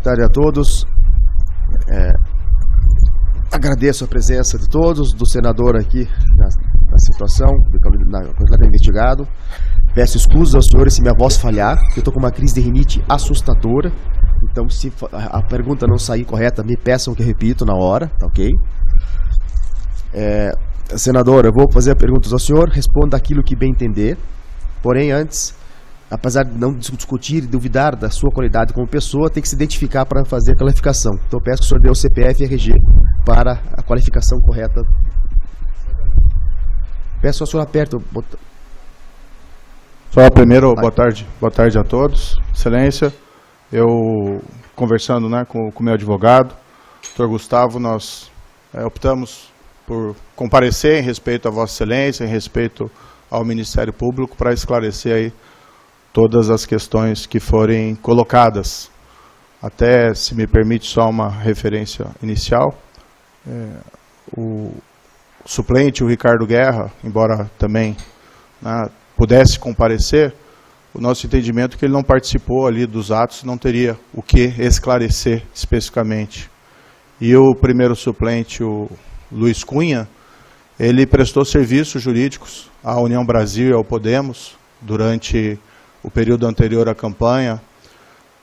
tarde a todos. Agradeço a presença de todos, do senador aqui na situação, do investigado. Peço escusas aos senhores se minha voz falhar, porque eu estou com uma crise de rinite assustadora. Então, se a pergunta não sair correta, me peçam que eu repito na hora, tá ok? Senador, eu vou fazer perguntas ao senhor, responda aquilo que bem entender. Porém, antes, apesar de não discutir e duvidar da sua qualidade como pessoa, tem que se identificar para fazer a qualificação. Então, eu peço que o senhor dê o CPF e RG para a qualificação correta. Peço ao senhor aperte o botão. Só primeiro, boa tarde a todos. Excelência, eu conversando com o meu advogado, doutor Gustavo, nós optamos por comparecer em respeito a Vossa Excelência, em respeito ao Ministério Público, para esclarecer aí todas as questões que forem colocadas. Até, se me permite, só uma referência inicial. O suplente, o Ricardo Guerra, embora também pudesse comparecer, o nosso entendimento é que ele não participou ali dos atos, não teria o que esclarecer especificamente. E o primeiro suplente, o Luiz Cunha, ele prestou serviços jurídicos à União Brasil e ao Podemos durante o período anterior à campanha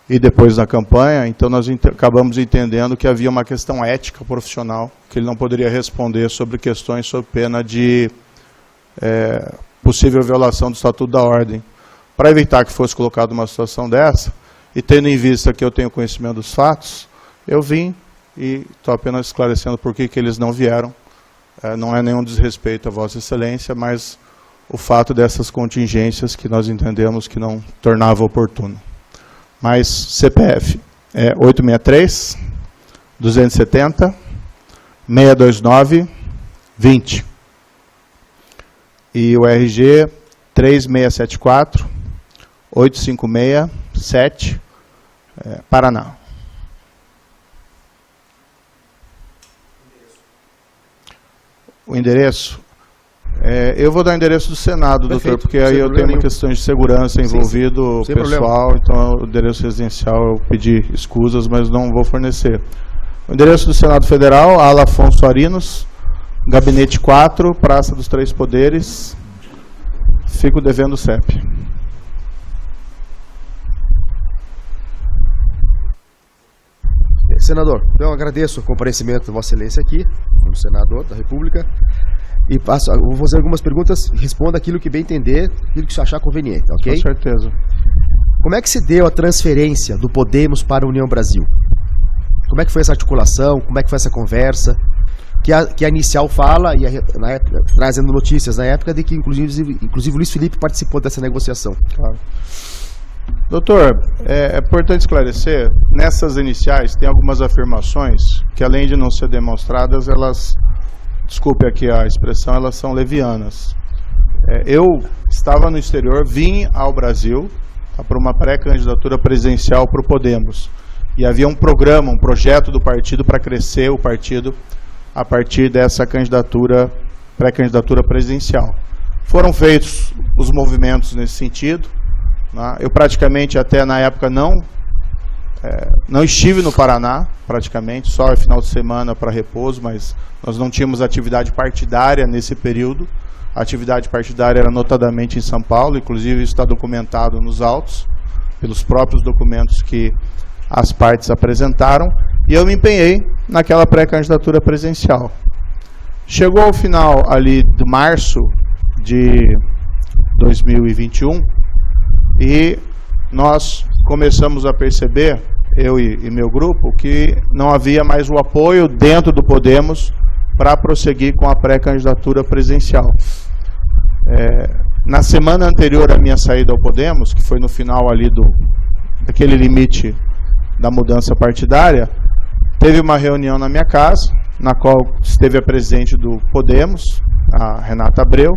e depois da campanha. Então nós acabamos entendendo que havia uma questão ética profissional, que ele não poderia responder sobre questões sob pena de possível violação do Estatuto da Ordem. Para evitar que fosse colocada uma situação dessa, e tendo em vista que eu tenho conhecimento dos fatos, eu vim e estou apenas esclarecendo por que eles não vieram. Não é nenhum desrespeito a Vossa Excelência, mas o fato dessas contingências que nós entendemos que não tornava oportuno. Mas CPF é 863 270 629 20 e o RG 3674 8567 Paraná. O endereço? Eu vou dar o endereço do Senado, perfeito, doutor, porque aí eu tenho uma questão de segurança envolvido, pessoal, problema. Então o endereço residencial eu pedi escusas, mas não vou fornecer. O endereço do Senado Federal, Ala Afonso Arinos, Gabinete 4, Praça dos Três Poderes. Fico devendo o CEP. Senador, então eu agradeço o comparecimento de Vossa Excelência aqui, como senador da República, e vou fazer algumas perguntas, responda aquilo que bem entender, aquilo que você achar conveniente, ok? Com certeza. Como é que se deu a transferência do Podemos para a União Brasil? Como é que foi essa articulação? Como é que foi essa conversa? Que a inicial fala, e na época, trazendo notícias na época, de que inclusive o Luiz Felipe participou dessa negociação. Claro. Doutor, é importante esclarecer, nessas iniciais tem algumas afirmações que, além de não ser demonstradas, elas, desculpe aqui a expressão, elas são levianas. Eu estava no exterior, vim ao Brasil para uma pré-candidatura presidencial para o Podemos. E havia um programa, um projeto do partido para crescer o partido a partir dessa candidatura, pré-candidatura presidencial. Foram feitos os movimentos nesse sentido. Eu praticamente até na época não estive no Paraná, praticamente, só final de semana para repouso, mas nós não tínhamos atividade partidária nesse período. A atividade partidária era notadamente em São Paulo, inclusive isso está documentado nos autos, pelos próprios documentos que as partes apresentaram, e eu me empenhei naquela pré-candidatura presidencial. Chegou ao final ali de março de 2021, e nós começamos a perceber, eu e meu grupo, que não havia mais o apoio dentro do Podemos para prosseguir com a pré-candidatura presidencial. Na semana anterior à minha saída ao Podemos, que foi no final ali daquele limite da mudança partidária, teve uma reunião na minha casa, na qual esteve a presidente do Podemos, a Renata Abreu,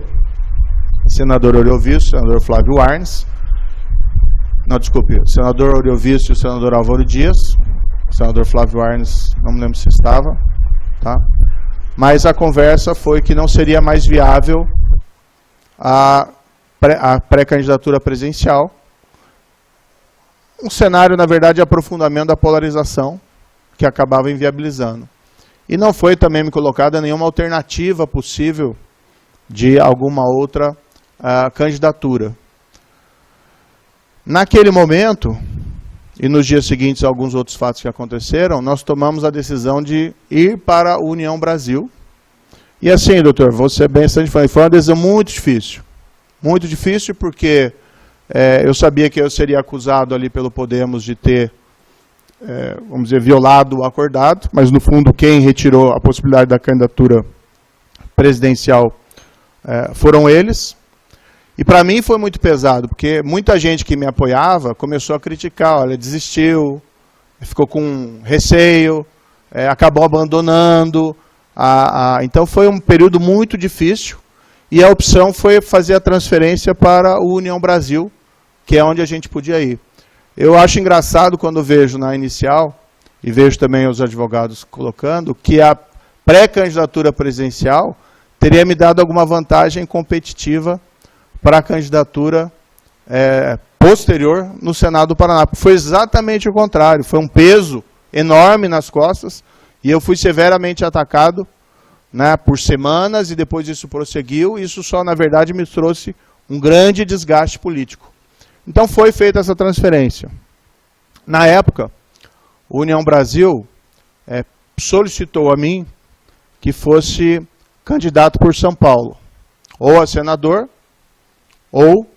senador Oriovisto, senador Flávio Arnes, senador Oriovisto e o senador Álvaro Dias, o senador Flávio Arnes, não me lembro se estava, tá? Mas a conversa foi que não seria mais viável a pré-candidatura presidencial, um cenário, na verdade, de aprofundamento da polarização, que acabava inviabilizando. E não foi também me colocada nenhuma alternativa possível de alguma outra candidatura. Naquele momento, e nos dias seguintes alguns outros fatos que aconteceram, nós tomamos a decisão de ir para a União Brasil. E assim, doutor, vou ser bem franco, foi uma decisão muito difícil. Muito difícil porque eu sabia que eu seria acusado ali pelo Podemos de ter, vamos dizer, violado o acordado, mas no fundo quem retirou a possibilidade da candidatura presidencial foram eles. E para mim foi muito pesado, porque muita gente que me apoiava começou a criticar, olha, desistiu, ficou com receio, acabou abandonando. Então foi um período muito difícil e a opção foi fazer a transferência para o União Brasil, que é onde a gente podia ir. Eu acho engraçado quando vejo na inicial, e vejo também os advogados colocando, que a pré-candidatura presidencial teria me dado alguma vantagem competitiva para a candidatura posterior no Senado do Paraná. Foi exatamente o contrário, foi um peso enorme nas costas e eu fui severamente atacado, né, por semanas e depois isso prosseguiu. Isso só, na verdade, me trouxe um grande desgaste político. Então foi feita essa transferência. Na época, a União Brasil solicitou a mim que fosse candidato por São Paulo, ou a senador, ou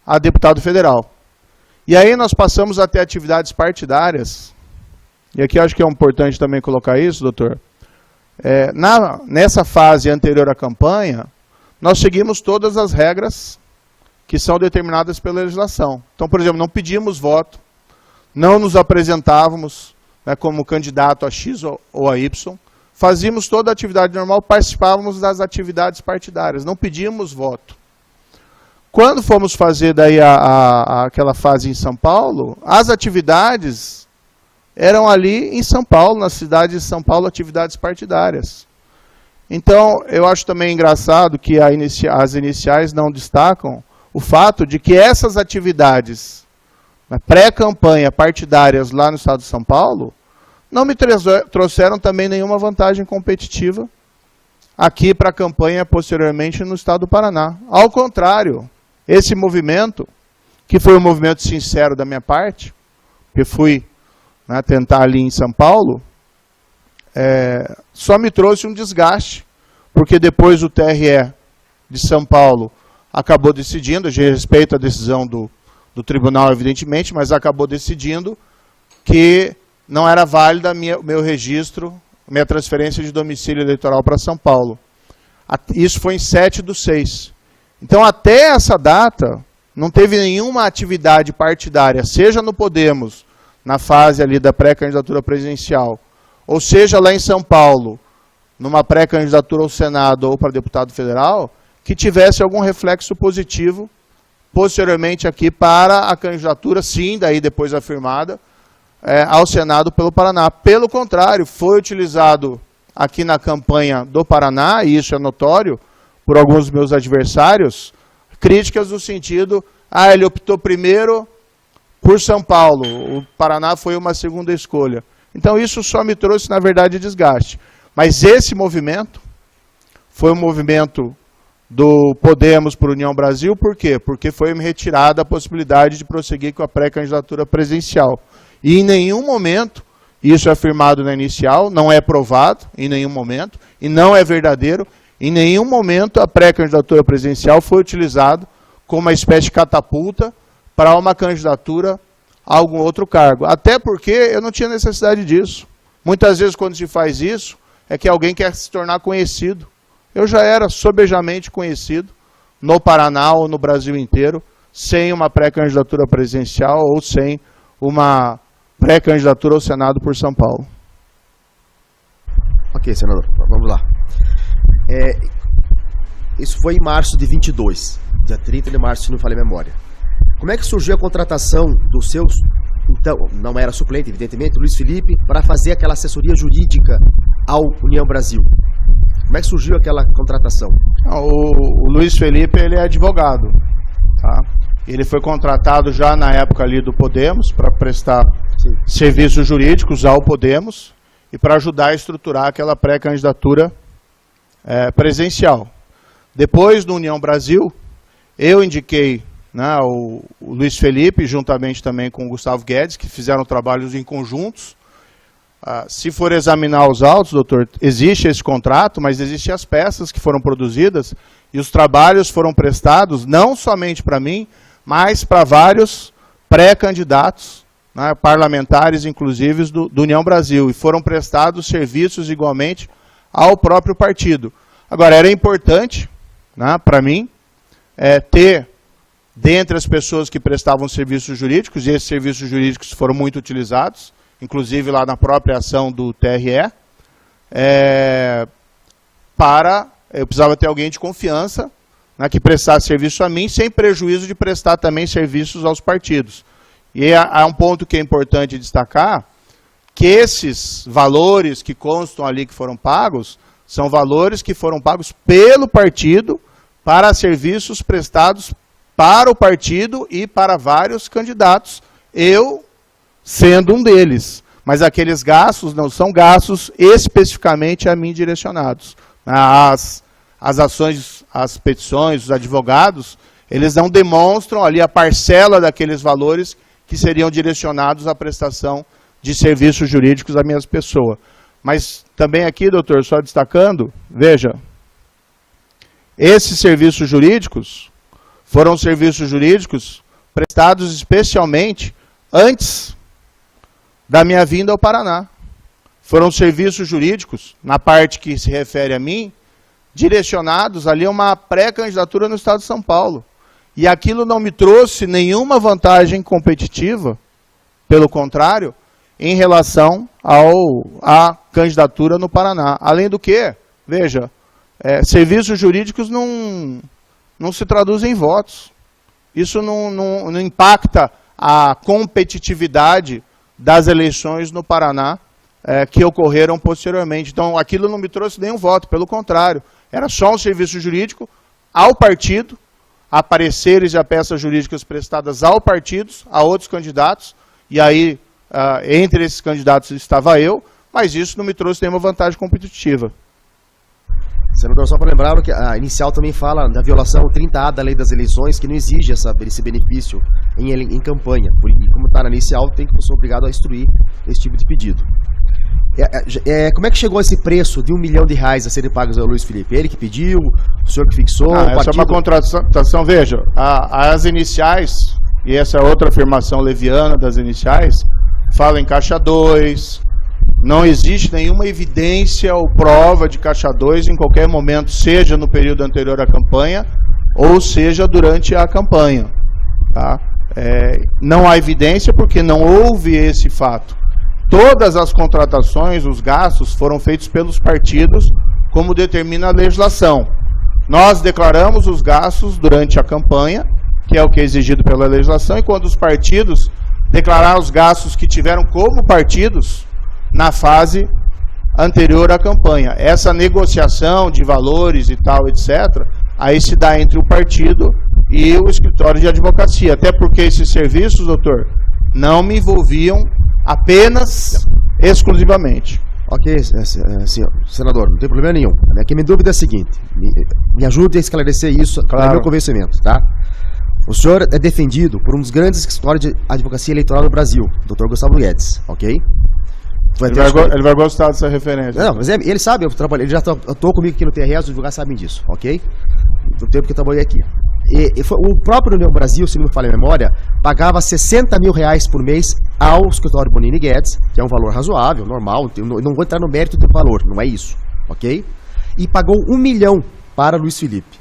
a deputado federal. E aí nós passamos a ter atividades partidárias, e aqui acho que é importante também colocar isso, doutor. Nessa fase anterior à campanha, nós seguimos todas as regras que são determinadas pela legislação. Então, por exemplo, não pedimos voto, não nos apresentávamos, né, como candidato a X ou a Y, fazíamos toda a atividade normal, participávamos das atividades partidárias, não pedíamos voto. Quando fomos fazer daí aquela fase em São Paulo, as atividades eram ali em São Paulo, na cidade de São Paulo, atividades partidárias. Então, eu acho também engraçado que as iniciais não destacam o fato de que essas atividades pré-campanha partidárias lá no estado de São Paulo não me trouxeram também nenhuma vantagem competitiva aqui para a campanha posteriormente no estado do Paraná. Ao contrário, esse movimento, que foi um movimento sincero da minha parte, que fui tentar ali em São Paulo, só me trouxe um desgaste, porque depois o TRE de São Paulo acabou decidindo, a gente respeita a decisão do tribunal, evidentemente, mas acabou decidindo que não era válida meu registro, minha transferência de domicílio eleitoral para São Paulo. Isso foi em 7/6. Então, até essa data, não teve nenhuma atividade partidária, seja no Podemos, na fase ali da pré-candidatura presidencial, ou seja lá em São Paulo, numa pré-candidatura ao Senado ou para deputado federal, que tivesse algum reflexo positivo, posteriormente aqui para a candidatura, sim, daí depois afirmada, ao Senado pelo Paraná. Pelo contrário, foi utilizado aqui na campanha do Paraná, e isso é notório, por alguns dos meus adversários, críticas no sentido, ele optou primeiro por São Paulo, o Paraná foi uma segunda escolha. Então isso só me trouxe, na verdade, desgaste. Mas esse movimento foi um movimento do Podemos para a União Brasil, por quê? Porque foi me retirada a possibilidade de prosseguir com a pré-candidatura presidencial. E em nenhum momento, isso é afirmado na inicial, não é provado em nenhum momento, e não é verdadeiro, em nenhum momento a pré-candidatura presidencial foi utilizada como uma espécie de catapulta para uma candidatura a algum outro cargo. Até porque eu não tinha necessidade disso. Muitas vezes quando se faz isso, é que alguém quer se tornar conhecido. Eu já era sobejamente conhecido no Paraná ou no Brasil inteiro, sem uma pré-candidatura presidencial ou sem uma pré-candidatura ao Senado por São Paulo. Ok, senador, vamos lá. Isso foi em março de 22, dia 30 de março, se não me falha a memória. Como é que surgiu a contratação dos seus, então, não era suplente, evidentemente, Luiz Felipe, para fazer aquela assessoria jurídica ao União Brasil? Como é que surgiu aquela contratação? O Luiz Felipe, ele é advogado, tá? Ele foi contratado já na época ali do Podemos para prestar serviços jurídicos ao Podemos e para ajudar a estruturar aquela pré-candidatura presencial. Depois do União Brasil, eu indiquei, né, o Luiz Felipe, juntamente também com o Gustavo Guedes, que fizeram trabalhos em conjuntos. Se for examinar os autos, doutor, existe esse contrato, mas existem as peças que foram produzidas e os trabalhos foram prestados não somente para mim, mas para vários pré-candidatos, né, parlamentares, inclusive, do União Brasil, e foram prestados serviços igualmente ao próprio partido. Agora, era importante, né, para mim, ter, dentre as pessoas que prestavam serviços jurídicos, e esses serviços jurídicos foram muito utilizados, inclusive lá na própria ação do TRE, eu precisava ter alguém de confiança, né, que prestasse serviço a mim, sem prejuízo de prestar também serviços aos partidos. E há um ponto que é importante destacar, que esses valores que constam ali que foram pagos, são valores que foram pagos pelo partido para serviços prestados para o partido e para vários candidatos, eu sendo um deles. Mas aqueles gastos não são gastos especificamente a mim direcionados. As ações, as petições, os advogados, eles não demonstram ali a parcela daqueles valores que seriam direcionados à prestação de serviços jurídicos à minha pessoa. Mas também aqui, doutor, só destacando, veja, esses serviços jurídicos foram serviços jurídicos prestados especialmente antes da minha vinda ao Paraná. Foram serviços jurídicos, na parte que se refere a mim, direcionados ali a uma pré-candidatura no estado de São Paulo. E aquilo não me trouxe nenhuma vantagem competitiva, pelo contrário, em relação à candidatura no Paraná. Além do que, veja, serviços jurídicos não se traduzem em votos. Isso não impacta a competitividade das eleições no Paraná que ocorreram posteriormente. Então, aquilo não me trouxe nenhum voto, pelo contrário. Era só um serviço jurídico ao partido, a pareceres e a peças jurídicas prestadas ao partido, a outros candidatos, e aí, entre esses candidatos estava eu, mas isso não me trouxe nenhuma vantagem competitiva. Senador, só para lembrar que a inicial também fala da violação 30A da lei das eleições, que não exige esse benefício em campanha. E como está na inicial, tem que ser obrigado a instruir esse tipo de pedido. Como é que chegou esse preço de R$1 milhão a serem pagos ao Luiz Felipe? Ele que pediu, o senhor que fixou? Essa é uma contratação. Veja, as iniciais, e essa é outra afirmação leviana das iniciais, fala em caixa 2, não existe nenhuma evidência ou prova de caixa 2 em qualquer momento, seja no período anterior à campanha, ou seja durante a campanha. Tá? Não há evidência porque não houve esse fato. Todas as contratações, os gastos, foram feitos pelos partidos, como determina a legislação. Nós declaramos os gastos durante a campanha, que é o que é exigido pela legislação, e quando os partidos declararam os gastos que tiveram como partidos na fase anterior à campanha. Essa negociação de valores e tal, etc., aí se dá entre o partido e o escritório de advocacia. Até porque esses serviços, doutor, não me envolviam apenas, exclusivamente. Ok, senador, não tem problema nenhum. A minha dúvida é a seguinte, me ajude a esclarecer isso, claro, meu convencimento, tá? O senhor é defendido por um dos grandes escritórios de advocacia eleitoral do Brasil, Dr. Gustavo Guedes, ok? Ele vai gostar dessa referência. Não, mas ele sabe, ele já atuou comigo aqui no TRE, os advogados sabem disso, ok? Do tempo que eu trabalhei aqui. O próprio União Brasil, se não me falha a memória, pagava R$60 mil por mês ao escritório Bonini Guedes, que é um valor razoável, normal, não vou entrar no mérito do valor, não é isso, ok? E pagou R$1 milhão para Luiz Felipe,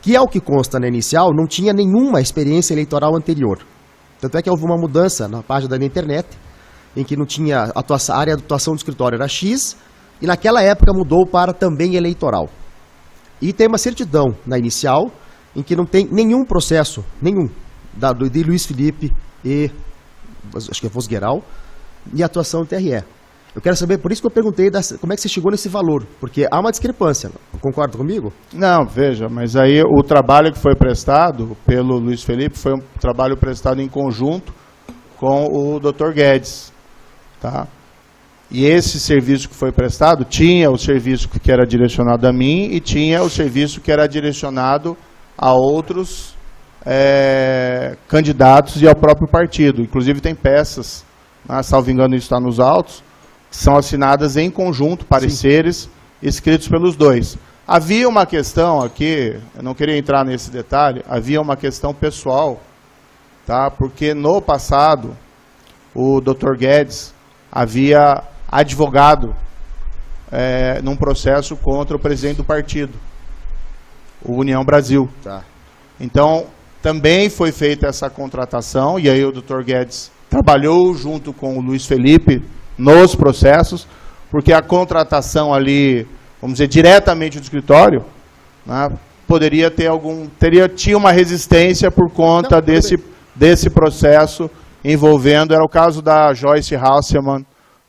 que é o que consta na inicial, não tinha nenhuma experiência eleitoral anterior. Tanto é que houve uma mudança na página da internet, em que não tinha a área de atuação do escritório era X, e naquela época mudou para também eleitoral. E tem uma certidão na inicial, em que não tem nenhum processo, de Luiz Felipe e, acho que é Vosgueral, e atuação do TRE. Eu quero saber, por isso que eu perguntei como é que você chegou nesse valor, porque há uma discrepância, concorda comigo? Não, veja, mas aí o trabalho que foi prestado pelo Luiz Felipe foi um trabalho prestado em conjunto com o Dr. Guedes, tá? E esse serviço que foi prestado, tinha o serviço que era direcionado a mim e tinha o serviço que era direcionado a outros candidatos e ao próprio partido. Inclusive tem peças, né, salvo engano isso está nos autos, que são assinadas em conjunto, pareceres escritos pelos dois. Havia uma questão aqui, eu não queria entrar nesse detalhe, havia uma questão pessoal, tá? Porque no passado o Dr. Guedes havia advogado num processo contra o presidente do partido, o União Brasil. Tá. Então, também foi feita essa contratação, e aí o Dr. Guedes trabalhou junto com o Luiz Felipe nos processos, porque a contratação ali, vamos dizer, diretamente do escritório, né, poderia ter tinha uma resistência por conta desse processo envolvendo, era o caso da Joyce Hasselman,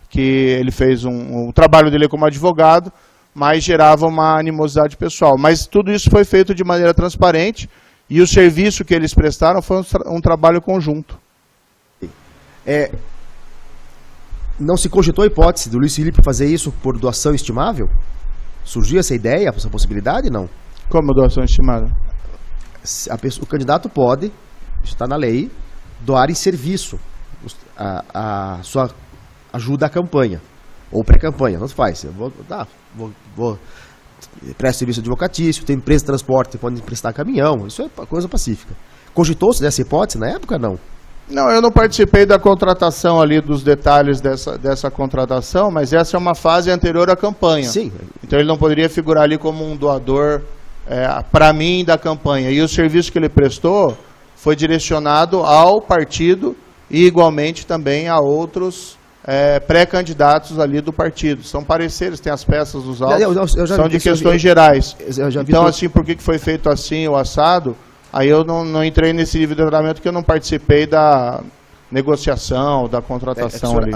que ele fez o trabalho dele como advogado, mas gerava uma animosidade pessoal. Mas tudo isso foi feito de maneira transparente e o serviço que eles prestaram foi um trabalho conjunto. Não se cogitou a hipótese do Luiz Felipe fazer isso por doação estimável? Surgiu essa ideia, essa possibilidade? Não. Como doação estimada? O candidato pode, está na lei, doar em serviço a sua ajuda à campanha, ou pré-campanha, não se faz. Eu vou presto serviço advocatício, tem empresa de transporte, pode emprestar caminhão, isso é coisa pacífica. Cogitou-se dessa hipótese na época, não? Não, eu não participei da contratação ali, dos detalhes dessa contratação, mas essa é uma fase anterior à campanha. Sim. Então ele não poderia figurar ali como um doador para mim da campanha. E o serviço que ele prestou foi direcionado ao partido e igualmente também a outros pré-candidatos ali do partido. São pareceres, tem as peças dos autos, são de questões gerais. Então, assim, por que foi feito assim, o assado? Aí eu não entrei nesse nível de tratamento porque eu não participei da negociação, da contratação ali.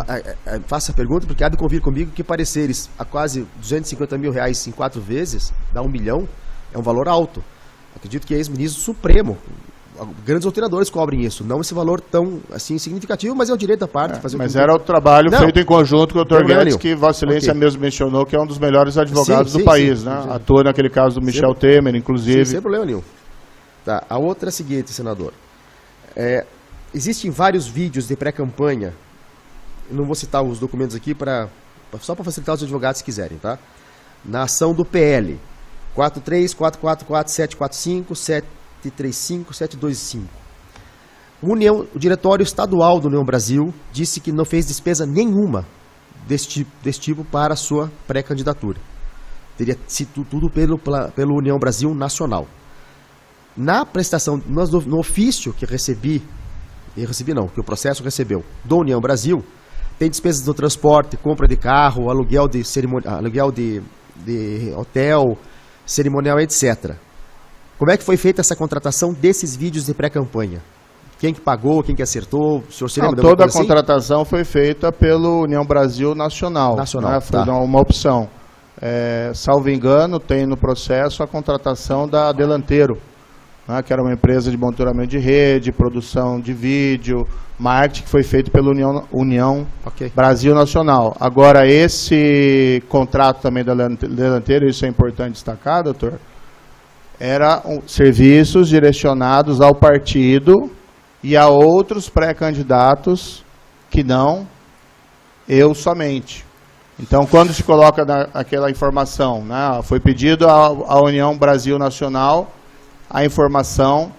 Faça a pergunta, porque há de convir comigo que pareceres a quase 250 mil reais em 4 vezes, dá 1 milhão, é um valor alto. Acredito que é ex-ministro Supremo. Grandes doutoradores cobrem isso, não esse valor tão assim significativo, mas é o direito da parte. Mas era o trabalho feito em conjunto com o Dr. Guedes, que Vossa Excelência mesmo mencionou, que é um dos melhores advogados do país, né? Atua naquele caso do Michel Temer, inclusive. Sem problema nenhum. Tá. A outra é a seguinte, senador. Existem vários vídeos de pré-campanha, não vou citar os documentos aqui, só para facilitar os advogados se quiserem, tá? Na ação do PL, 434444745, 735, 725. O Diretório Estadual do União Brasil disse que não fez despesa nenhuma desse tipo para a sua pré-candidatura. Teria sido tudo pelo União Brasil Nacional. Na prestação, no ofício que que o processo recebeu do União Brasil, tem despesas do transporte, compra de carro, aluguel de hotel, cerimonial, etc. Como é que foi feita essa contratação desses vídeos de pré-campanha? Quem que pagou, quem que acertou? O senhor se lembra? Toda a contratação foi feita pelo União Brasil Nacional. Né? Foi uma opção. Salvo engano, tem no processo a contratação da Delanteiro, né? Que era uma empresa de monitoramento de rede, produção de vídeo, marketing, que foi feito pela União Brasil Nacional. Agora, esse contrato também da Delanteiro, isso é importante destacar, doutor, eram serviços direcionados ao partido e a outros pré-candidatos que não eu somente. Então, quando se coloca aquela informação, né, foi pedido à União Brasil Nacional a informação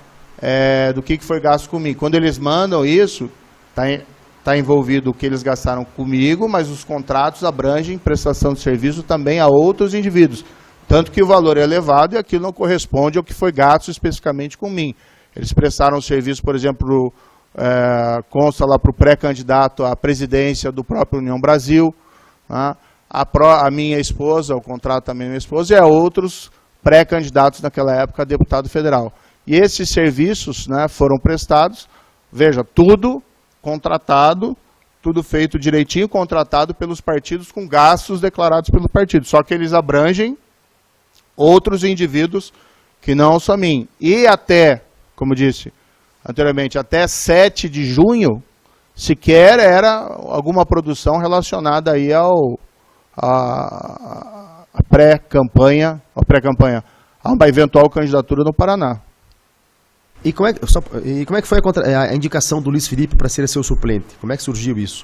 do que foi gasto comigo. Quando eles mandam isso, está envolvido o que eles gastaram comigo, mas os contratos abrangem prestação de serviço também a outros indivíduos. Tanto que o valor é elevado e aquilo não corresponde ao que foi gasto especificamente com mim. Eles prestaram serviço, por exemplo, consta lá para o pré-candidato à presidência do próprio União Brasil, né? A minha esposa, o contrato também da minha esposa, e a outros pré-candidatos naquela época a deputado federal. E esses serviços, né, foram prestados, veja, tudo contratado tudo feito direitinho, contratado pelos partidos com gastos declarados pelo partido. Só que eles abrangem outros indivíduos que não só mim. E até, como disse anteriormente, até 7 de junho, sequer era alguma produção relacionada aí a pré-campanha, a uma eventual candidatura no Paraná. E como é que foi a indicação do Luiz Felipe para ser seu suplente? Como é que surgiu isso?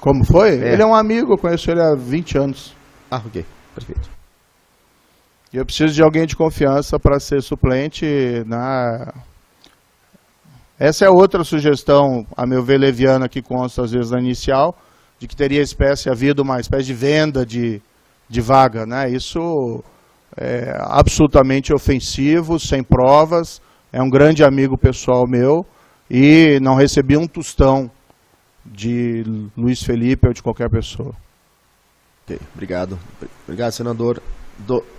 Como foi? Ele é um amigo, eu conheço ele há 20 anos. Ah, ok. Perfeito. E eu preciso de alguém de confiança para ser suplente Essa é outra sugestão, a meu ver, leviana, que consta às vezes na inicial, de que teria havido uma espécie de venda de vaga, né? Isso é absolutamente ofensivo, sem provas, é um grande amigo pessoal meu e não recebi um tostão de Luiz Felipe ou de qualquer pessoa. Ok, obrigado. Obrigado, senador.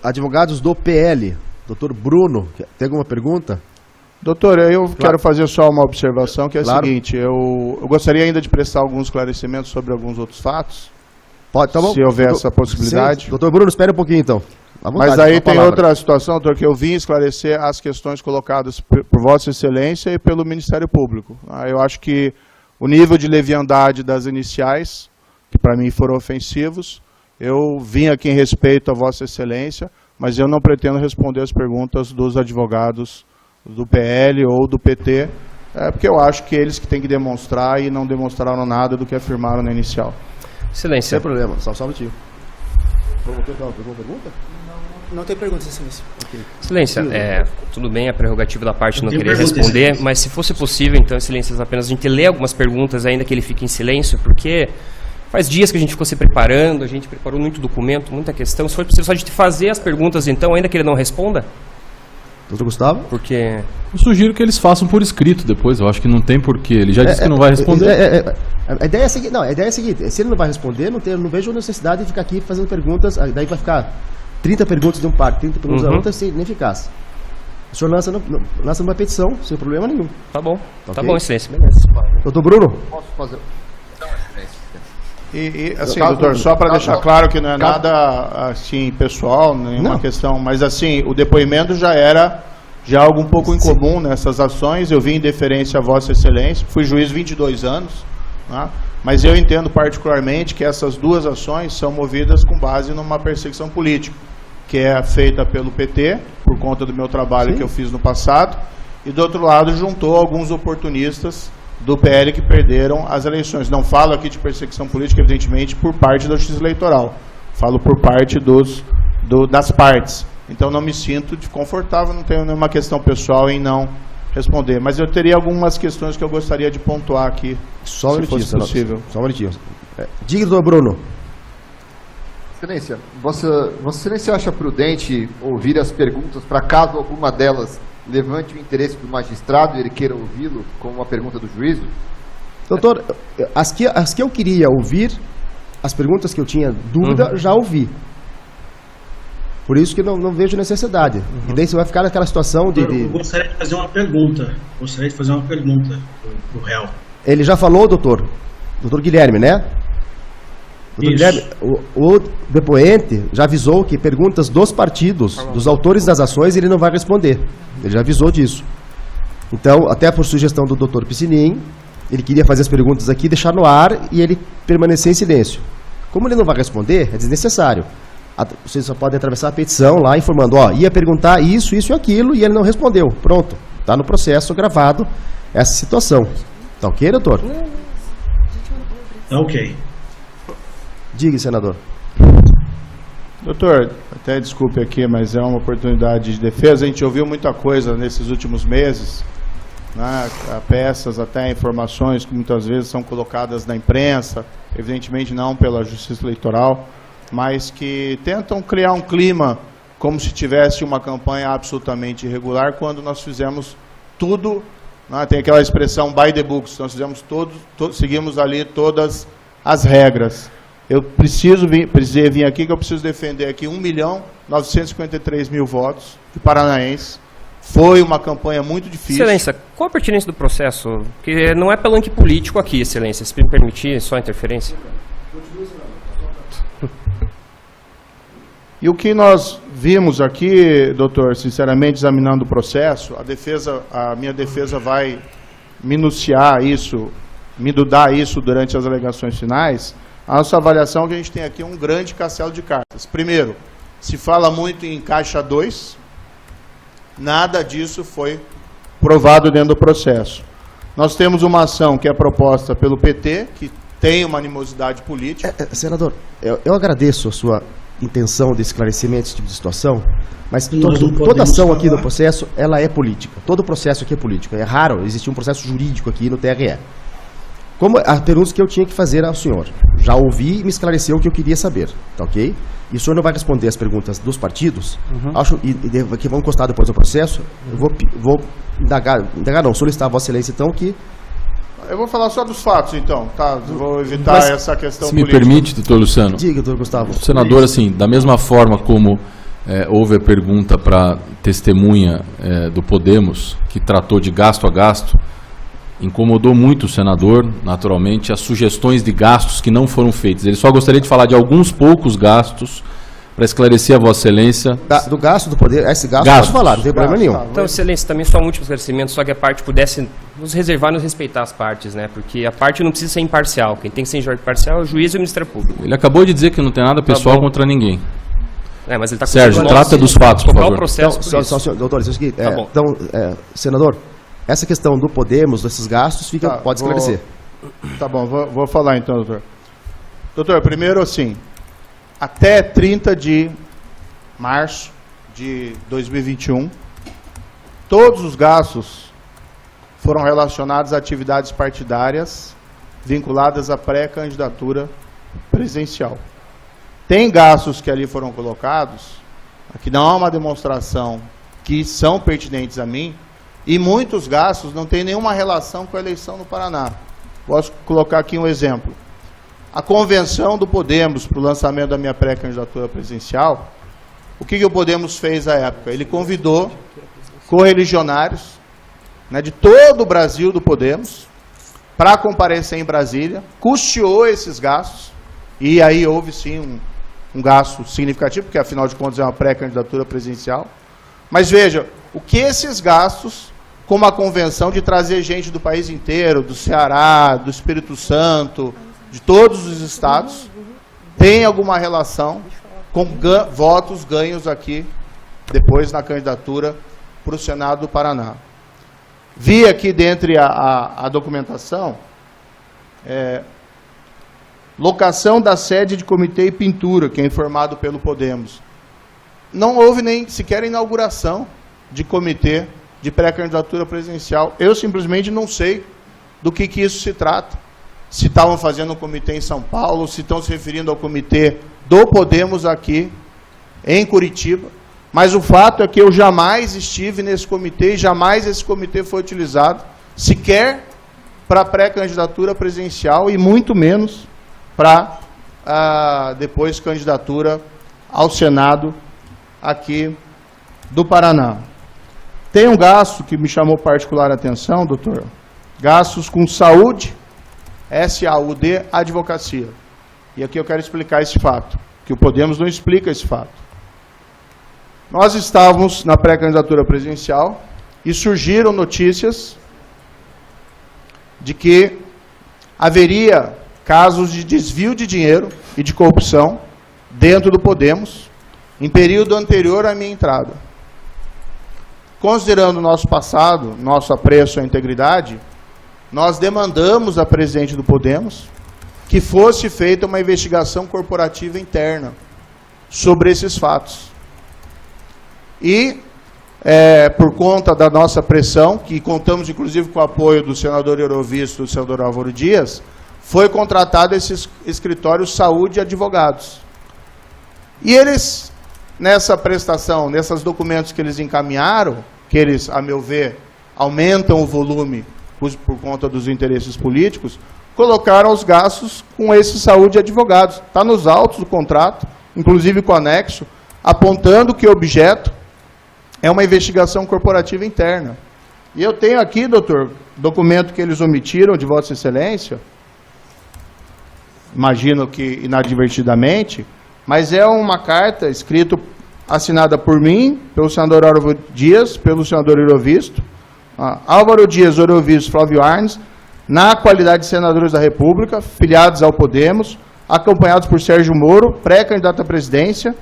Advogados do PL, doutor Bruno, tem alguma pergunta? Doutor, eu quero fazer só uma observação, que é a seguinte, eu gostaria ainda de prestar alguns esclarecimentos sobre alguns outros fatos. Pode, tá bom. Se houver essa possibilidade. Sim. Doutor Bruno, espere um pouquinho então. Vontade, mas aí tem outra situação, doutor, que eu vim esclarecer as questões colocadas por Vossa Excelência e pelo Ministério Público. Eu acho que o nível de leviandade das iniciais, que para mim foram ofensivos, eu vim aqui em respeito a Vossa Excelência, mas eu não pretendo responder as perguntas dos advogados do PL ou do PT, porque eu acho que eles que têm que demonstrar e não demonstraram nada do que afirmaram na inicial. Excelência. Sem problema, só um motivo. Alguma pergunta? Não tem perguntas, Excelência. Okay. Excelência, tudo bem, a prerrogativa da parte não querer responder, mas se fosse possível, então, Excelência, apenas a gente ler algumas perguntas, ainda que ele fique em silêncio, porque faz dias que a gente ficou se preparando, a gente preparou muito documento, muita questão. Se for possível só a gente fazer as perguntas, então, ainda que ele não responda? Doutor Gustavo? Porque... Eu sugiro que eles façam por escrito depois, eu acho que não tem porquê. Ele já disse que não vai responder. A ideia é a seguinte, se ele não vai responder, não vejo necessidade de ficar aqui fazendo perguntas, daí vai ficar 30 perguntas de um par, 30 perguntas da outra, sem nem eficaz. O senhor lança uma petição, sem problema nenhum. Tá bom, okay? Tá bom, Excelência, beleza. Doutor Bruno? Posso fazer? E assim, doutor, só para deixar claro que não é nada assim pessoal, nenhuma questão, mas assim, o depoimento já era algo um pouco incomum nessas ações. Eu vim em deferência a Vossa Excelência, fui juiz 22 anos, né? Mas eu entendo particularmente que essas duas ações são movidas com base numa perseguição política, que é feita pelo PT, por conta do meu trabalho que eu fiz no passado, e do outro lado juntou alguns oportunistas do PL que perderam as eleições. Não falo aqui de perseguição política, evidentemente, por parte da Justiça Eleitoral. Falo por parte das partes. Então não me sinto confortável, não tenho nenhuma questão pessoal em não responder. Mas eu teria algumas questões que eu gostaria de pontuar aqui, se fosse possível. Só um minutinho. Diga, doutor Bruno. Excelência, Vossa Excelência acha prudente ouvir as perguntas para caso alguma delas levante o interesse do magistrado e ele queira ouvi-lo como uma pergunta do juízo? Doutor, as que eu queria ouvir, as perguntas que eu tinha dúvida, já ouvi. Por isso que não vejo necessidade. E daí você vai ficar naquela situação de... Eu gostaria de fazer uma pergunta. Pro réu. Ele já falou, doutor Guilherme, né? Doutor Guilherme, o depoente já avisou que perguntas dos partidos, dos autores das ações, ele não vai responder. Ele já avisou disso. Então, até por sugestão do doutor Piscinin, ele queria fazer as perguntas aqui, deixar no ar e ele permanecer em silêncio. Como ele não vai responder, é desnecessário. Vocês só podem atravessar a petição lá informando, ia perguntar isso e aquilo e ele não respondeu. Pronto, está no processo gravado essa situação. Tá ok, doutor? Tá ok. Diga, senador. Doutor, até desculpe aqui, mas é uma oportunidade de defesa. A gente ouviu muita coisa nesses últimos meses, né? Peças, até informações que muitas vezes são colocadas na imprensa, evidentemente não pela Justiça Eleitoral, mas que tentam criar um clima como se tivesse uma campanha absolutamente irregular, quando nós fizemos tudo, né? Tem aquela expressão by the books, nós fizemos seguimos ali todas as regras. Eu precisei vir aqui, que eu preciso defender aqui 1.953.000 votos de paranaenses, Foi uma campanha muito difícil. Excelência, qual a pertinência do processo? Porque não é palanque político aqui, Excelência. Se me permitir, só interferência. E o que nós vimos aqui, doutor, sinceramente, examinando o processo, a minha defesa vai minuciar isso, minudar isso durante as alegações finais. A nossa avaliação é que a gente tem aqui um grande castelo de cartas. Primeiro, se fala muito em caixa 2, nada disso foi provado dentro do processo. Nós temos uma ação que é proposta pelo PT, que tem uma animosidade política. Senador, eu agradeço a sua intenção de esclarecimento desse tipo de situação, mas toda ação aqui no processo, ela é política. Todo processo aqui é político. É raro existir um processo jurídico aqui no TRE. Como a pergunta que eu tinha que fazer ao senhor, já ouvi e me esclareceu o que eu queria saber, tá ok? E o senhor não vai responder as perguntas dos partidos, acho, e que vão constar depois do processo, eu vou solicitar a Vossa Excelência, então, que... Eu vou falar só dos fatos, então, tá? Vou evitar essa questão se política. Me permite, doutor Luciano. Diga, doutor Gustavo. Senador, assim, da mesma forma como houve a pergunta para testemunha do Podemos, que tratou de gasto a gasto, incomodou muito o senador, naturalmente, as sugestões de gastos que não foram feitos. Ele só gostaria de falar de alguns poucos gastos para esclarecer a Vossa Excelência. Do gasto do poder, esse gasto Gastos. pode falar, não tem problema nenhum. Então, Excelência, também só um último esclarecimento, só que a parte pudesse nos reservar, nos respeitar as partes, né? Porque a parte não precisa ser imparcial. Quem tem que ser imparcial é o juiz e o Ministério Público. Ele acabou de dizer que não tem nada pessoal contra ninguém. Mas ele tá Sérgio, trata dos fatos, por favor. O processo Doutor, isso aqui, Tá bom. então, senador, essa questão do Podemos, desses gastos, pode esclarecer. Tá bom, vou falar então, doutor. Doutor, primeiro assim, até 30 de março de 2021, todos os gastos foram relacionados a atividades partidárias vinculadas à pré-candidatura presidencial. Tem gastos que ali foram colocados, aqui não há uma demonstração que são pertinentes a mim, e muitos gastos não têm nenhuma relação com a eleição no Paraná. Posso colocar aqui um exemplo. A convenção do Podemos para o lançamento da minha pré-candidatura presidencial, o que o Podemos fez à época? Ele convidou correligionários, né, de todo o Brasil do Podemos para comparecer em Brasília, custeou esses gastos, e aí houve sim um gasto significativo, porque afinal de contas é uma pré-candidatura presidencial. Mas veja, o que esses gastos, como a convenção de trazer gente do país inteiro, do Ceará, do Espírito Santo, de todos os estados, tem alguma relação com votos ganhos aqui, depois na candidatura para o Senado do Paraná. Vi aqui dentre a documentação, locação da sede de comitê e pintura, que é informado pelo Podemos. Não houve nem sequer inauguração de comitê de pré-candidatura presidencial. Eu simplesmente não sei do que isso se trata. Se estavam fazendo um comitê em São Paulo, se estão se referindo ao comitê do Podemos aqui em Curitiba. Mas o fato é que eu jamais estive nesse comitê e jamais esse comitê foi utilizado sequer para pré-candidatura presidencial e muito menos para depois candidatura ao Senado aqui do Paraná. Tem um gasto que me chamou particular atenção, doutor, gastos com saúde, SAUD, advocacia. E aqui eu quero explicar esse fato, que o Podemos não explica esse fato. Nós estávamos na pré-candidatura presidencial e surgiram notícias de que haveria casos de desvio de dinheiro e de corrupção dentro do Podemos em período anterior à minha entrada. Considerando o nosso passado, nosso apreço à integridade, nós demandamos à presidente do Podemos que fosse feita uma investigação corporativa interna sobre esses fatos. E, por conta da nossa pressão, que contamos inclusive com o apoio do senador Eurovisto e do senador Álvaro Dias, foi contratado esse escritório Saúde e Advogados. E eles, nessa prestação, nesses documentos que eles encaminharam, que eles, a meu ver, aumentam o volume por conta dos interesses políticos, colocaram os gastos com esse Saúde e Advogados. Está nos autos do contrato, inclusive com o anexo, apontando que o objeto é uma investigação corporativa interna. E eu tenho aqui, doutor, documento que eles omitiram de Vossa Excelência, imagino que inadvertidamente, mas é uma carta escrita, assinada por mim, pelo senador Álvaro Dias, pelo senador Eurovisto, Álvaro Dias, Eurovisto, Flávio Arnes, na qualidade de senadores da República, filiados ao Podemos, acompanhados por Sérgio Moro, pré-candidato à presidência,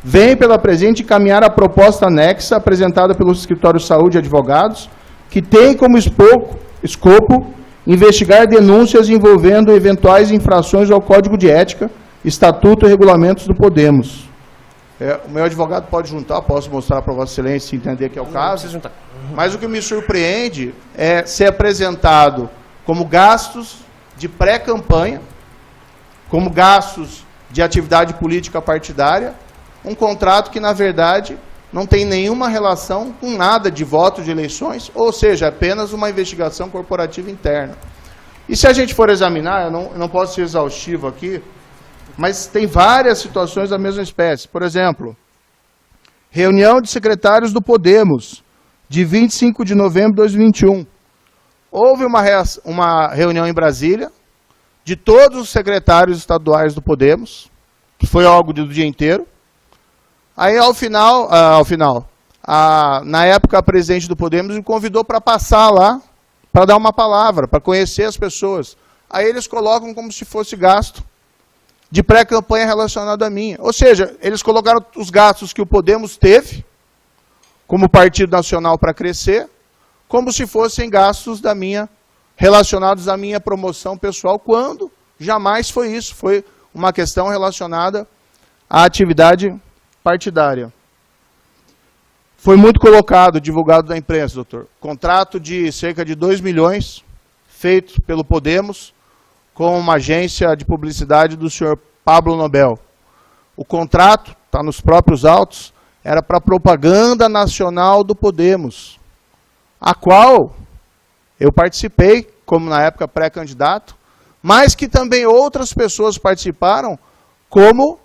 vem pela presente encaminhar a proposta anexa apresentada pelo Escritório de Saúde e Advogados, que tem como escopo investigar denúncias envolvendo eventuais infrações ao Código de Ética, Estatuto e Regulamentos do Podemos. O meu advogado pode juntar, posso mostrar para Vossa Excelência se entender que é o caso. Mas o que me surpreende é ser apresentado como gastos de pré-campanha, como gastos de atividade política partidária, um contrato que, na verdade, não tem nenhuma relação com nada de voto de eleições, ou seja, apenas uma investigação corporativa interna. E se a gente for examinar, eu não posso ser exaustivo aqui, mas tem várias situações da mesma espécie. Por exemplo, reunião de secretários do Podemos, de 25 de novembro de 2021. Houve uma reunião em Brasília, de todos os secretários estaduais do Podemos, que foi algo do dia inteiro. Aí, na época, a presidente do Podemos me convidou para passar lá, para dar uma palavra, para conhecer as pessoas. Aí eles colocam como se fosse gasto de pré-campanha relacionado a mim. Ou seja, eles colocaram os gastos que o Podemos teve, como Partido Nacional para crescer, como se fossem gastos relacionados à minha promoção pessoal, quando jamais foi isso. Foi uma questão relacionada à atividade partidária. Foi muito colocado, divulgado na imprensa, doutor. Contrato de cerca de 2 milhões, feito pelo Podemos, com uma agência de publicidade do senhor Pablo Nobel. O contrato, está nos próprios autos, era para a propaganda nacional do Podemos, a qual eu participei, como na época pré-candidato, mas que também outras pessoas participaram, como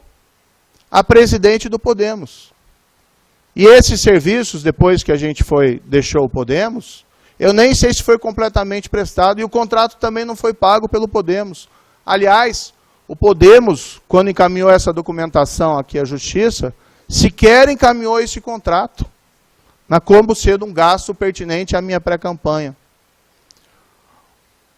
a presidente do Podemos. E esses serviços, depois que a gente deixou o Podemos, eu nem sei se foi completamente prestado, e o contrato também não foi pago pelo Podemos. Aliás, o Podemos, quando encaminhou essa documentação aqui à Justiça, sequer encaminhou esse contrato, como sendo um gasto pertinente à minha pré-campanha.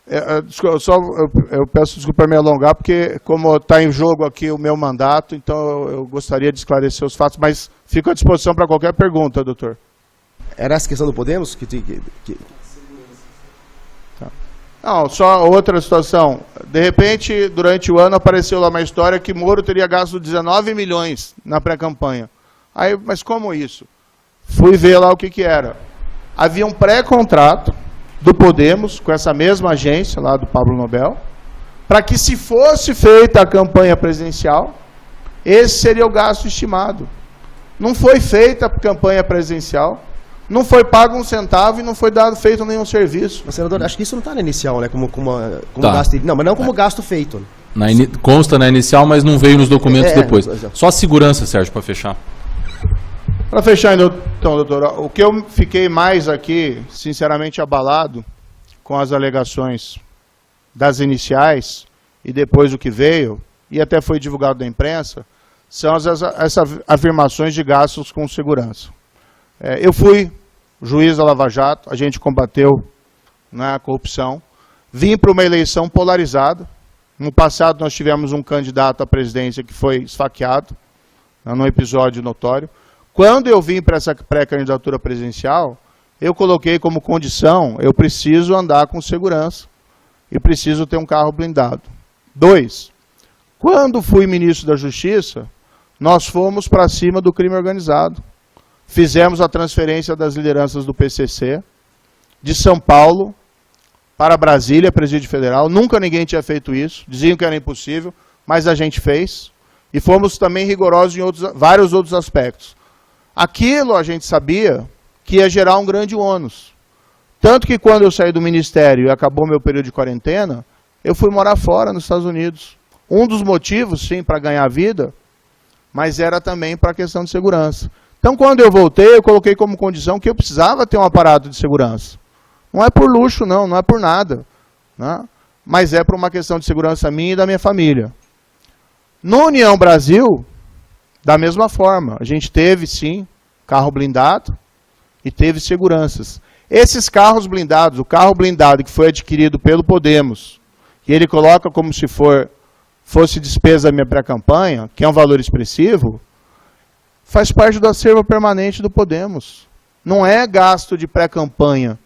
Eu peço desculpa por me alongar, porque como está em jogo aqui o meu mandato, então eu gostaria de esclarecer os fatos, mas fico à disposição para qualquer pergunta, doutor. Era essa questão do Podemos? Tá. Não, só outra situação. De repente, durante o ano, apareceu lá uma história que Moro teria gasto 19 milhões na pré-campanha. Aí, mas como isso? Fui ver lá o que era. Havia um pré-contrato do Podemos, com essa mesma agência lá do Pablo Nobel, para que, se fosse feita a campanha presidencial, esse seria o gasto estimado. Não foi feita a campanha presidencial, não foi pago um centavo e não foi feito nenhum serviço. Mas, senador, acho que isso não está na inicial, né? Como tá. Gasto. Não, mas não como gasto feito. Consta na inicial, mas não veio nos documentos depois. Só a segurança, Sérgio, para fechar. Para fechar, então, doutor, o que eu fiquei mais aqui, sinceramente, abalado com as alegações das iniciais e depois o que veio, e até foi divulgado na imprensa, são essas afirmações de gastos com segurança. Eu fui juiz da Lava Jato, a gente combateu a corrupção, vim para uma eleição polarizada. No passado nós tivemos um candidato à presidência que foi esfaqueado, num episódio notório. Quando eu vim para essa pré-candidatura presidencial, eu coloquei como condição, eu preciso andar com segurança e preciso ter um carro blindado. 2, quando fui ministro da Justiça, nós fomos para cima do crime organizado. Fizemos a transferência das lideranças do PCC, de São Paulo para Brasília, Presídio Federal. Nunca ninguém tinha feito isso, diziam que era impossível, mas a gente fez. E fomos também rigorosos em vários outros aspectos. Aquilo a gente sabia que ia gerar um grande ônus. Tanto que quando eu saí do ministério e acabou meu período de quarentena, eu fui morar fora, nos Estados Unidos. Um dos motivos, sim, para ganhar vida, mas era também para a questão de segurança. Então, quando eu voltei, eu coloquei como condição que eu precisava ter um aparato de segurança. Não é por luxo, não é por nada, né? Mas é por uma questão de segurança minha e da minha família. No União Brasil, da mesma forma, a gente teve, sim, carro blindado e teve seguranças. Esses carros blindados, o carro blindado que foi adquirido pelo Podemos, e ele coloca como se fosse despesa da minha pré-campanha, que é um valor expressivo, faz parte do acervo permanente do Podemos. Não é gasto de pré-campanha,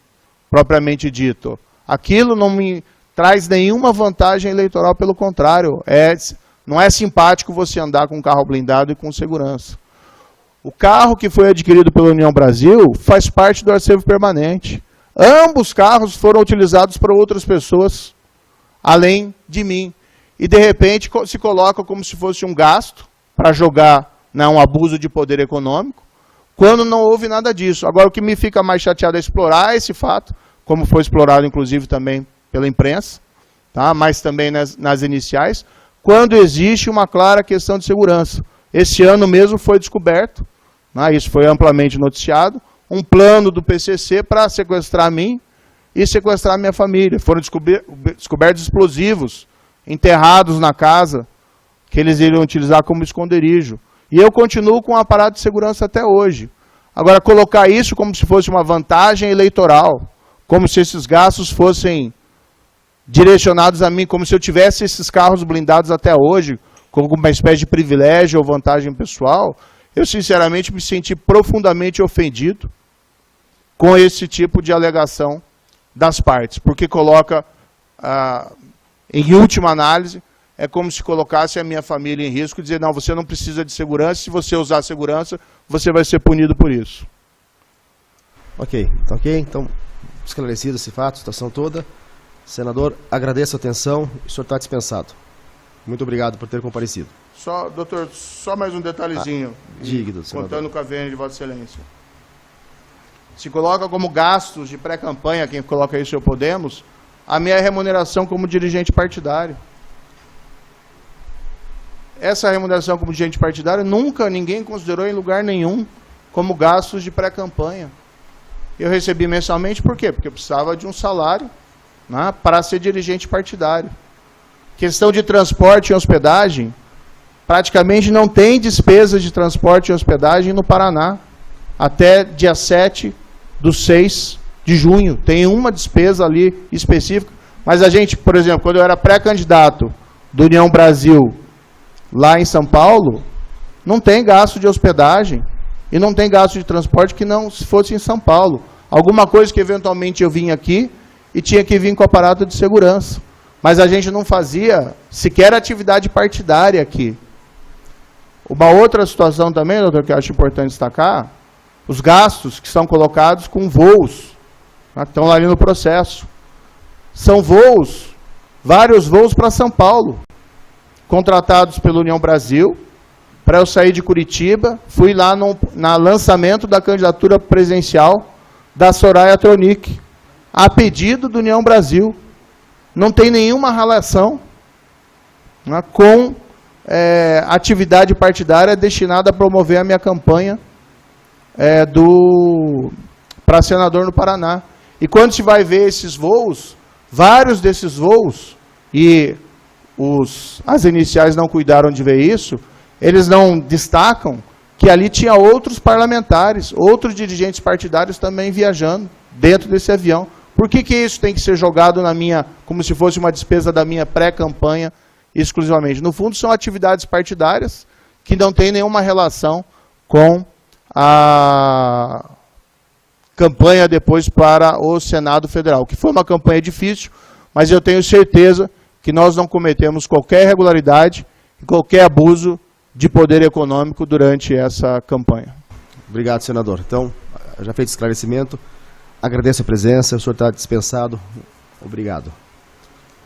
propriamente dito. Aquilo não me traz nenhuma vantagem eleitoral, pelo contrário. Não é simpático você andar com um carro blindado e com segurança. O carro que foi adquirido pela União Brasil faz parte do acervo permanente. Ambos carros foram utilizados por outras pessoas, além de mim. E, de repente, se coloca como se fosse um gasto para jogar um abuso de poder econômico, quando não houve nada disso. Agora, o que me fica mais chateado é explorar esse fato, como foi explorado, inclusive, também pela imprensa, tá? Mas também nas iniciais, quando existe uma clara questão de segurança. Esse ano mesmo foi descoberto, né? Isso foi amplamente noticiado, um plano do PCC para sequestrar a mim e sequestrar a minha família. Foram descobertos explosivos enterrados na casa, que eles iriam utilizar como esconderijo. E eu continuo com o aparato de segurança até hoje. Agora, colocar isso como se fosse uma vantagem eleitoral, como se esses gastos fossem direcionados a mim, como se eu tivesse esses carros blindados até hoje, como uma espécie de privilégio ou vantagem pessoal, eu sinceramente me senti profundamente ofendido com esse tipo de alegação das partes, porque coloca, em última análise, é como se colocasse a minha família em risco e dizer, não, você não precisa de segurança, se você usar segurança, você vai ser punido por isso. Ok, tá ok? Então, esclarecido esse fato, a situação toda. Senador, agradeço a atenção, o senhor está dispensado. Muito obrigado por ter comparecido. Doutor, só mais um detalhezinho, Diga, senador. contando com a vênia de Vossa Excelência. Se coloca como gastos de pré-campanha, quem coloca isso é o Podemos, a minha remuneração como dirigente partidário. Essa remuneração como dirigente partidário nunca ninguém considerou em lugar nenhum como gastos de pré-campanha. Eu recebi mensalmente por quê? Porque eu precisava de um salário, né, para ser dirigente partidário. Questão de transporte e hospedagem, praticamente não tem despesa de transporte e hospedagem no Paraná. Até dia 7/6 de junho. Tem uma despesa ali específica. Mas a gente, por exemplo, quando eu era pré-candidato do União Brasil, lá em São Paulo, não tem gasto de hospedagem e não tem gasto de transporte que não se fosse em São Paulo. Alguma coisa que eventualmente eu vim aqui e tinha que vir com o aparato de segurança. Mas a gente não fazia sequer atividade partidária aqui. Uma outra situação também, doutor, que eu acho importante destacar, os gastos que são colocados com voos, né, que estão ali no processo. São voos, vários voos para São Paulo, contratados pela União Brasil, para eu sair de Curitiba, fui lá no lançamento da candidatura presidencial da Soraya Tronic, a pedido da União Brasil. Não tem nenhuma relação, né, com atividade partidária destinada a promover a minha campanha para senador no Paraná. E quando se vai ver esses voos, vários desses voos, e as iniciais não cuidaram de ver isso, eles não destacam que ali tinha outros parlamentares, outros dirigentes partidários também viajando dentro desse avião. Por que isso tem que ser jogado como se fosse uma despesa da minha pré-campanha exclusivamente? No fundo, são atividades partidárias que não têm nenhuma relação com a campanha depois para o Senado Federal, que foi uma campanha difícil, mas eu tenho certeza que nós não cometemos qualquer irregularidade e qualquer abuso de poder econômico durante essa campanha. Obrigado, senador. Então, já feito esclarecimento, agradeço a presença, o senhor está dispensado. Obrigado.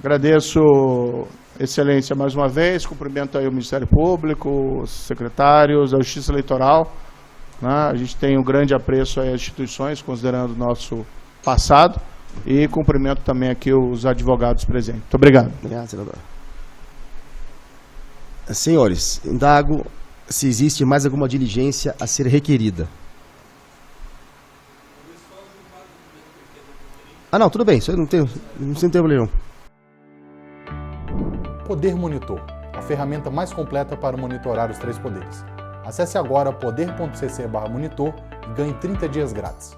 Agradeço, Excelência, mais uma vez, cumprimento aí o Ministério Público, os secretários, a Justiça Eleitoral, né? A gente tem um grande apreço às instituições, considerando o nosso passado, e cumprimento também aqui os advogados presentes. Muito obrigado. Obrigado, senador. Senhores, indago se existe mais alguma diligência a ser requerida. Ah, não, tudo bem, isso aí não tem problema. Poder Monitor, a ferramenta mais completa para monitorar os 3 poderes. Acesse agora poder.cc/monitor e ganhe 30 dias grátis.